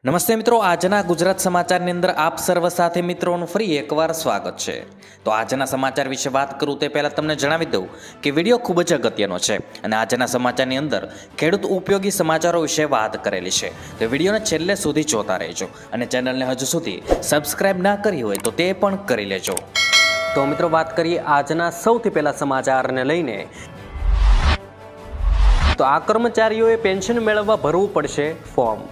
નમસ્તે મિત્રો, આજના ગુજરાત સમાચારની અંદર આપ સર્વ સાથે મિત્રોનું ફરી એકવાર સ્વાગત છે। તો આજના સમાચાર વિશે વાત કરું તે પહેલાં તમને જણાવી દઉં કે વિડીયો ખૂબ જ અગત્યનો છે અને આજના સમાચારની અંદર ખેડૂત ઉપયોગી સમાચારો વિશે વાત કરેલી છે। તો વિડીયોને છેલ્લે સુધી જોતા રહેજો અને ચેનલને હજુ સુધી સબસ્ક્રાઇબ ના કરી હોય તો તે પણ કરી લેજો। તો મિત્રો વાત કરીએ આજના સૌથી પહેલા સમાચારને લઈને। તો આ કર્મચારીઓએ પેન્શન મેળવવા ભરવું પડશે ફોર્મ।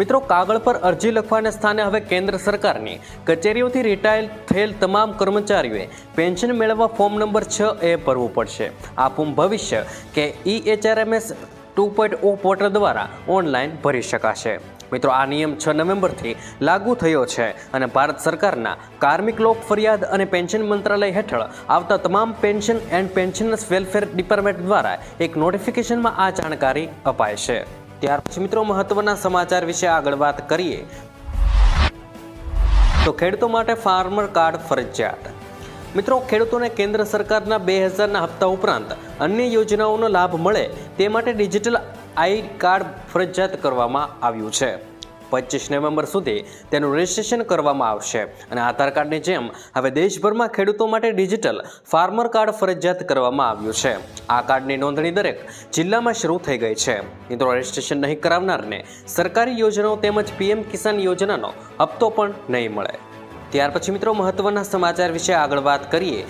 મિત્રો, કાગળ પર અરજી લખવાને સ્થાને હવે કેન્દ્ર સરકારની કચેરીઓથી રિટાયર થયેલ તમામ કર્મચારીઓએ પેન્શન મેળવવા ફોર્મ નંબર 6A ભરવું પડશે। આ ફોર્મ ભવિષ્ય કે EHRMS 2.0 પોર્ટલ દ્વારા ઓનલાઈન ભરી શકાશે। મિત્રો, આ નિયમ 6 નવેમ્બરથી લાગુ થયો છે અને ભારત સરકારના કાર્મિક લોક ફરિયાદ અને પેન્શન મંત્રાલય હેઠળ આવતા તમામ pension and pensioners welfare department દ્વારા એક નોટિફિકેશનમાં આ જાણકારી અપાય છે। ત્યાર પછી મિત્રો મહત્વના સમાચાર વિશે આગળ વાત કરીએ તો ખેડૂતો માટે ફાર્મર કાર્ડ ફરજિયાત। મિત્રો, ખેડૂતોને કેન્દ્ર સરકારના 2000ના હપ્તા ઉપરાંત અન્ય યોજનાઓનો લાભ મળે તે માટે ડિજિટલ આઈ કાર્ડ ફરજિયાત કરવામાં આવ્યું છે। 25 નવેમ્બર સુધી તેનું રજીસ્ટ્રેશન કરવામાં આવશે અને આધાર કાર્ડની જેમ હવે દેશભરમાં ખેડૂતો માટે ડિજિટલ ફાર્મર કાર્ડ ફરજિયાત કરવામાં આવ્યું છે। આ કાર્ડની નોંધણી દરેક જિલ્લામાં શરૂ થઈ ગઈ છે। મિત્રો, રજીસ્ટ્રેશન નહીં કરાવનારને સરકારી યોજનાઓ તેમજ PM કિસાન યોજનાનો હપ્તો પણ નહીં મળે। ત્યાર પછી મિત્રો મહત્વના સમાચાર વિશે આગળ વાત કરીએ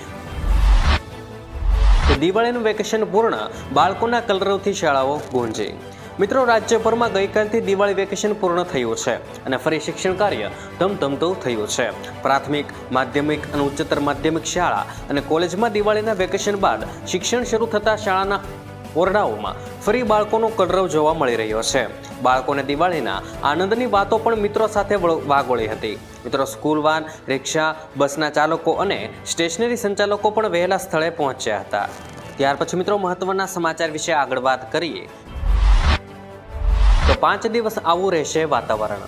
તો દિવાળીનું વેકેશન પૂર્ણ, બાળકોના કલરવથી શાળાઓ ગુંજી। મિત્રો, રાજ્યભરમાં ગઈકાલથી દિવાળી વેકેશન પૂર્ણ થયું છે અને ફરી શિક્ષણ કાર્ય ધમધમતું થયું છે। પ્રાથમિક, માધ્યમિક અને ઉચ્ચતર માધ્યમિક શાળા અને કોલેજમાં દિવાળીના વેકેશન બાદ શિક્ષણ શરૂ થતાં શાળાના ઓરડાઓમાં ફરી બાળકોનો કલરવ જોવા મળી રહ્યો છે। બાળકોને દિવાળીના આનંદની વાતો પણ મિત્રો સાથે વાગોળી હતી। મિત્રો, સ્કૂલ વાન, રિક્ષા, બસના ચાલકો અને સ્ટેશનરી સંચાલકો પણ વહેલા સ્થળે પહોંચ્યા હતા। ત્યાર પછી મિત્રો મહત્વના સમાચાર વિશે આગળ વાત કરીએ તો 5 દિવસ આવું રહેશે વાતાવરણ।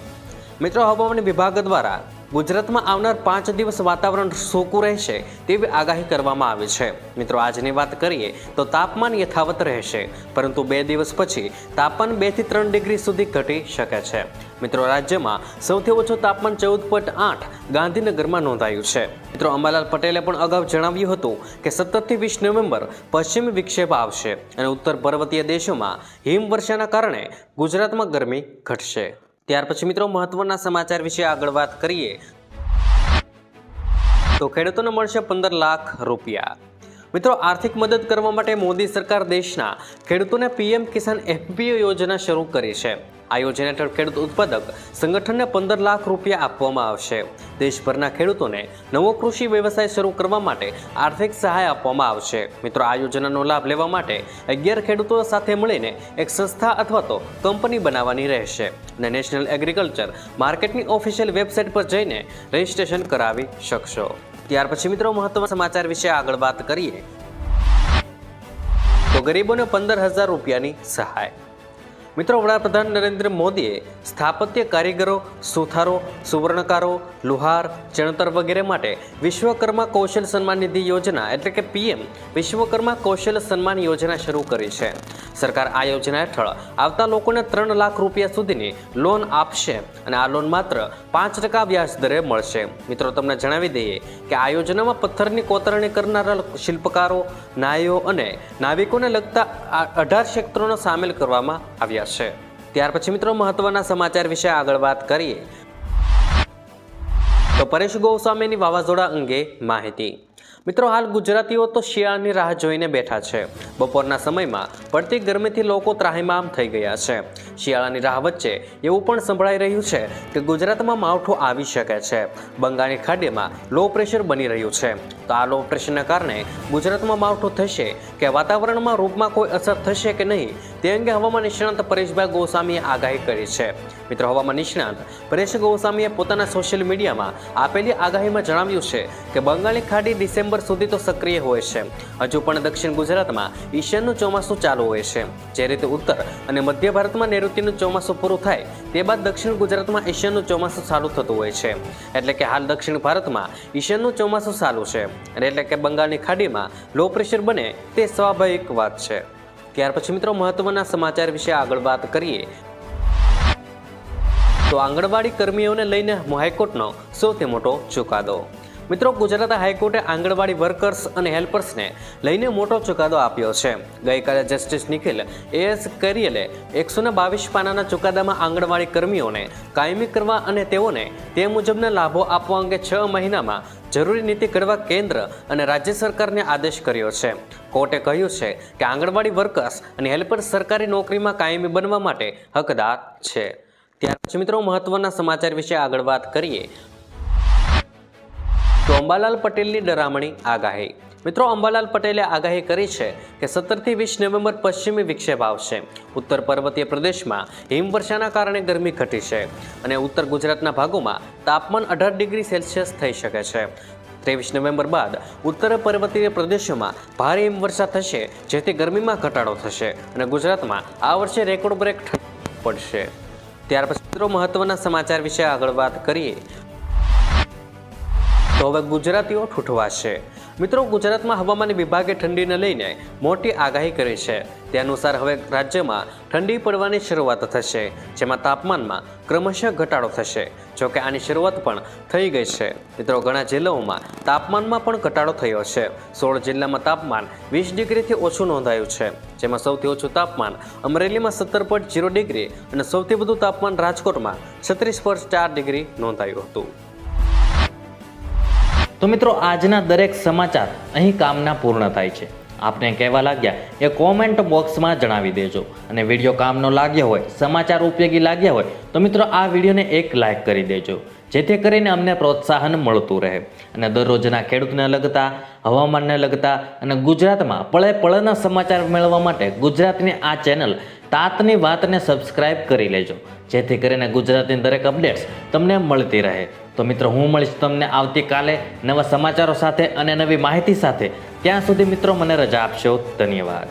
મિત્રો, હવામાન વિભાગ દ્વારા ગુજરાતમાં આવનાર 5 દિવસ વાતાવરણ સૂકું રહેશે તેવી આગાહી કરવામાં આવી છે। મિત્રો, આજની વાત કરીએ તો તાપમાન યથાવત રહેશે, પરંતુ 2 દિવસ પછી તાપમાન 2 થી 3 ડિગ્રી સુધી ઘટી શકે છે। મિત્રો, રાજ્યમાં સૌથી ઓછું તાપમાન 14.8 ગાંધીનગરમાં નોંધાયું છે। મિત્રો, અંબાલાલ પટેલે પણ અગાઉ જણાવ્યું હતું કે 17 થી 20 નવેમ્બર પશ્ચિમી વિક્ષેપ આવશે અને ઉત્તર પર્વતીય દેશોમાં હિમવર્ષાના કારણે ગુજરાતમાં ગરમી ઘટશે। ત્યાર પછી મિત્રો મહત્વના સમાચાર વિશે આગળ વાત કરીએ તો ખેડૂતોને મળશે 15 લાખ રૂપિયા। મિત્રો, આર્થિક મદદ કરવા માટે મોદી સરકાર દેશના ખેડૂતોને PM કિસાન FPO યોજના શરૂ કરી છે। આ યોજના હેઠળ ખેડૂત ઉત્પાદક સંગઠનને 15 લાખ રૂપિયા આપવામાં આવશે। દેશભરના ખેડૂતોને નવો કૃષિ વ્યવસાય શરૂ કરવા માટે આર્થિક સહાય આપવામાં આવશે। મિત્રો, આ યોજનાનો લાભ લેવા માટે 11 ખેડૂતો સાથે મળીને એક સંસ્થા અથવા તો કંપની બનાવવાની રહેશે અને નેશનલ એગ્રીકલ્ચર માર્કેટની ઓફિશિયલ વેબસાઇટ પર જઈને રજીસ્ટ્રેશન કરાવી શકશો। ત્યાર પછી મિત્રો મહત્વના સમાચાર વિશે આગળ વાત કરીએ તો ગરીબોને 15,000 રૂપિયાની સહાય। મિત્રો, વડાપ્રધાન નરેન્દ્ર મોદીએ સ્થાપત્ય કારીગરો, સુથારો, સુવર્ણકારો, લુહાર, ચણતર વગેરે માટે વિશ્વકર્મા કૌશલ સન્માન નિધિ યોજના એટલે કે PM વિશ્વકર્મા કૌશલ સન્માન યોજના શરૂ કરી છે। સરકાર આ યોજના હેઠળ આવતા લોકોને 3 લાખ રૂપિયા સુધીની લોન આપશે અને આ લોન માત્ર 5% વ્યાજ દરે મળશે। મિત્રો, તમને જણાવી દઈએ કે આ યોજનામાં પથ્થરની કોતરણી કરનારા શિલ્પકારો, નાઈઓ અને નાવિકોને લગતા 18 ક્ષેત્રોનો સામેલ કરવામાં આવ્યા છે। ત્યાર પછી મિત્રો મહત્વના સમાચાર વિશે આગળ વાત કરીએ તો પરેશ ગોસ્વામીની વાવાઝોડા અંગે માહિતી। મિત્રો, હાલ ગુજરાતીઓ તો શિયાળાની રાહ જોઈને બેઠા છે। બપોરના સમયમાં પડતી ગરમીથી લોકો ત્રાહિમામ થઈ ગયા છે। શિયાળાની રાહ વચ્ચે એવું પણ સંભળાઈ રહ્યું છે કે ગુજરાતમાં માવઠું આવી શકે છે। બંગાળની ખાડીમાં લો પ્રેશર બની રહ્યું છે, તો આ લો પ્રેશરના કારણે ગુજરાતમાં માવઠું થશે કે વાતાવરણમાં રૂપમાં કોઈ અસર થશે કે નહીં તે અંગે હવામાન નિષ્ણાત પરેશભાઈ ગોસ્વામીએ આગાહી કરી છે। મિત્રો, હવામાન નિષ્ણાત પરેશ ગોસ્વામીએ પોતાના સોશિયલ મીડિયામાં આપેલી આગાહીમાં જણાવ્યું છે કે બંગાળની ખાડી ડિસેમ્બર સુધી તો સક્રિય હોય છે। હજુ પણ દક્ષિણ ગુજરાતમાં ઈશાનનું ચોમાસું ચાલુ હોય છે। જે રીતે ઉત્તર અને મધ્ય ભારતમાં નૈઋત્યનું ચોમાસું પૂરું થાય તે બાદ દક્ષિણ ગુજરાતમાં ઈશાનનું ચોમાસું ચાલુ થતું હોય છે। એટલે કે હાલ દક્ષિણ ભારતમાં ઈશાનનું ચોમાસું ચાલુ છે એટલે કે બંગાળની ખાડીમાં લો પ્રેશર બને તે સ્વાભાવિક વાત છે। ત્યાર પછી મિત્રો મહત્વના સમાચાર વિશે આગળ વાત કરીએ તો આંગણવાડી કર્મીઓને લઈને હાઈકોર્ટનો સૌથી મોટો ચુકાદો. મિત્રો, ગુજરાત હાઈકોર્ટે આંગણવાડી વર્કર્સ અને હેલ્પર્સને લઈને મોટો ચુકાદો આપ્યો છે. ગઈકાલે જસ્ટિસ નિખિલ એસ કરિયલે 122 પાનાના ચુકાદામાં આંગણવાડી કર્મીઓને કાયમી કરવા અને તેઓને તે મુજબના લાભો આપવા અંગે 6 મહિનામાં જરૂરી નીતિ ઘડવા કેન્દ્ર અને રાજ્ય સરકારને આદેશ કર્યો છે. કોર્ટે કહ્યું છે કે આંગણવાડી વર્કર્સ અને હેલ્પર્સ સરકારી નોકરીમાં કાયમી બનવા માટે હકદાર છે. ત્યાર પછી મિત્રો મહત્વના સમાચાર વિશે આગળ વાત કરીએ તો અંબાલાલ પટેલની ડરામણી આગાહી. મિત્રો, અંબાલાલ પટેલે આગાહી કરી છે કે 17 થી 20 નવેમ્બર પશ્ચિમી વિક્ષેપ આવશે. ઉત્તર પર્વતીય પ્રદેશમાં હિમવર્ષાના કારણે ગરમી ઘટી છે અને ઉત્તર ગુજરાતના ભાગોમાં તાપમાન 18 ડિગ્રી સેલ્સિયસ થઈ શકે છે. 23 નવેમ્બર બાદ ઉત્તર પર્વતીય પ્રદેશોમાં ભારે હિમવર્ષા થશે, જેથી ગરમીમાં ઘટાડો થશે અને ગુજરાતમાં આ વર્ષે રેકોર્ડ બ્રેક ઠંડી પડશે. ત્યાર પછી મિત્રો મહત્વના સમાચાર વિશે આગળ વાત કરીએ તો હવે ગુજરાતીઓ ઠૂઠવાશે. મિત્રો, ગુજરાતમાં હવામાન વિભાગે ઠંડીને લઈને મોટી આગાહી કરી છે. તે અનુસાર હવે રાજ્યમાં ઠંડી પડવાની શરૂઆત થશે, જેમાં તાપમાનમાં ક્રમશઃ ઘટાડો થશે. જોકે આની શરૂઆત પણ થઈ ગઈ છે. મિત્રો, ઘણા જિલ્લાઓમાં તાપમાનમાં પણ ઘટાડો થયો છે. 16 જિલ્લામાં તાપમાન 20 ડિગ્રીથી ઓછું નોંધાયું છે, જેમાં સૌથી ઓછું તાપમાન અમરેલીમાં 17.0 ડિગ્રી અને સૌથી વધુ તાપમાન રાજકોટમાં 36.4 ડિગ્રી નોંધાયું હતું. તો મિત્રો, આજના દરેક સમાચાર અહીં કામના પૂર્ણ થાય છે. આપને કહેવા લાગ્યા એ કોમેન્ટ બોક્સમાં જણાવી દેજો. અને વિડીયો કામનો લાગ્યો હોય, સમાચાર ઉપયોગી લાગ્યા હોય તો મિત્રો આ વિડીયોને એક લાઈક કરી દેજો, જેથી કરીને અમને પ્રોત્સાહન મળતું રહે અને દરરોજના ખેડૂતને લગતા, હવામાનને લગતા અને ગુજરાતમાં પળે પળના સમાચાર મેળવવા માટે ગુજરાતની આ ચેનલ તાતની વાતને સબસ્ક્રાઇબ કરી લેજો, જેથી કરીને ગુજરાતની દરેક અપડેટ્સ તમને મળતી રહે. તો મિત્રો, હું મળીશ તમને આવતીકાલે નવા સમાચારો સાથે અને નવી માહિતી સાથે. ત્યાં સુધી મિત્રો મને રજા આપશો. ધન્યવાદ.